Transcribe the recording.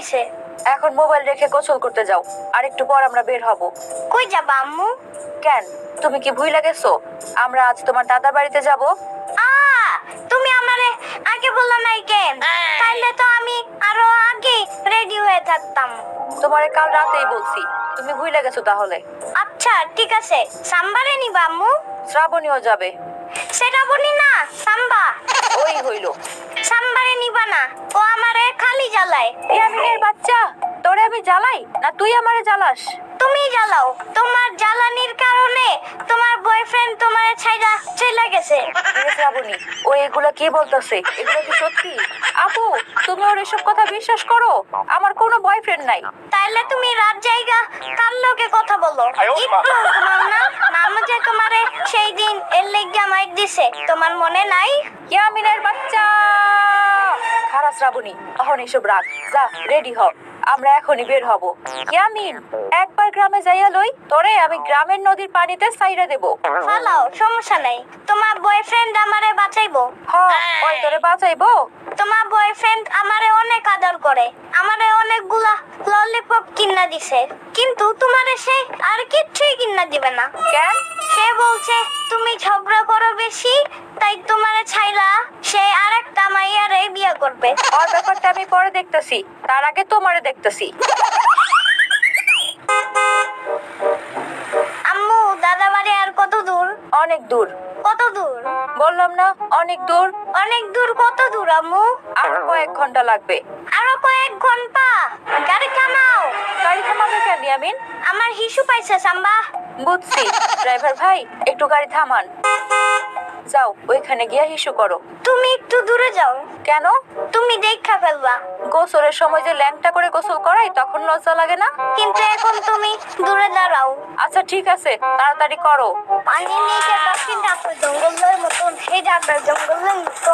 হইছে? এখন মোবাইল রেখে গোসল করতে যাও, আর একটু পর আমরা বের হব। কই যাবা আম্মু? কেন, তুমি কি ভুইলা গেছো আমরা আজ তোমার দাদার বাড়িতে যাব? আ তুমি আমারে আগে বললা নাই কেন? তাইলে তো আমি আরো আগে রেডি হয়ে থাকতাম। তোমারে কাল রাতেই বলছি, তুমি ভুইলা গেছো তাহলে। আচ্ছা ঠিক আছে, সাম্বারে নিবা আম্মু? শ্রাবণীও যাবে। সেটা বলি না, সাম্বা। ওই হইল। সাম্বারে নিবা না, ও আমারে খালি জ্বালায়। ইয়ামিনের বাচ্চা, তোরে আমি জ্বালাই না তুই আমারে জ্বালাস? তুমি জ্বালাও, তোমার জ্বালানির কারণে তোমার বয়ফ্রেন্ড তোমারে ছাইড়া চলে গেছে। শ্রাবণী, ও এগুলা কি বলতেছে? এগুলো কি সত্যি? আপু, তুমি ওর এসব কথা বিশ্বাস করো? আমার কোনো বয়ফ্রেন্ড নাই। তাইলে তুমি রাত জায়গা কার লগে কথা বলো? একটু ঘুমাও না? নানু যে তোমারে সেই দিন এর লেগা মাইর দিছে, তোমার মনে নাই? ইয়ামিনের বাচ্চা, খারাপ শ্রাবণী, এখন এসব রাখ, যা রেডি হ, আমরা এখনই বের হব। ইয়ামিন, একবার গ্রামে যাইয়া লই, তোরে আমি গ্রামের নদীর পানিতে সাইরা দেব। ফালাও, সমস্যা নাই, তোমার বয়ফ্রেন্ড আমারে বাঁচাইবো। হ, ওই তোরে বাঁচাইবো। তোমার বয়ফ্রেন্ড আমারে অনেক আদর করে, আমারে অনেকগুলা ললিপপ কিনা দিছে, কিন্তু তোমারে সে আর কিচ্ছুই কিনা দিবে না। কেন? সে বলছে তুমি ঝগড়া করো বেশি, তাই তোমারে ছাইলা সে আরেকটা মাইয়ারে বিয়ে করবে। ওর ব্যাপারটা আমি পরে দেখতেছি, তার আগে তোমারে দেখতেছি। আম্মু, দাদা বাড়ি আর কত দূর? অনেক দূর। কত দূর? বললাম না অনেক দূর। অনেক দূর। কত দূর আম্মু? আর কয়েক ঘন্টা লাগবে। আরো কয়েক ঘন্টা? গাড়ি থামাও। গাড়ি থামাবে কেন ইয়ামিন? আমার হিসু পাইছে সাম্বা। বুঝছি, ড্রাইভার ভাই একটু গাড়ি থামান। যাও ওইখানে গিয়া হিসু করো। তুমি একটু দূরে যাও। কেন? তুমি দেখা ফেলবা। গোসলের সময় যে ল্যাংটা করে গোসল করাই তখন লজ্জা লাগে না? কিন্তু এখন তুমি দূরে দাঁড়াও। আচ্ছা ঠিক আছে, তাড়াতাড়ি করো। পানির নিচে দক্ষিণ ঢাকার জঙ্গলের মতন, সেই ঢাকার জঙ্গলের মতো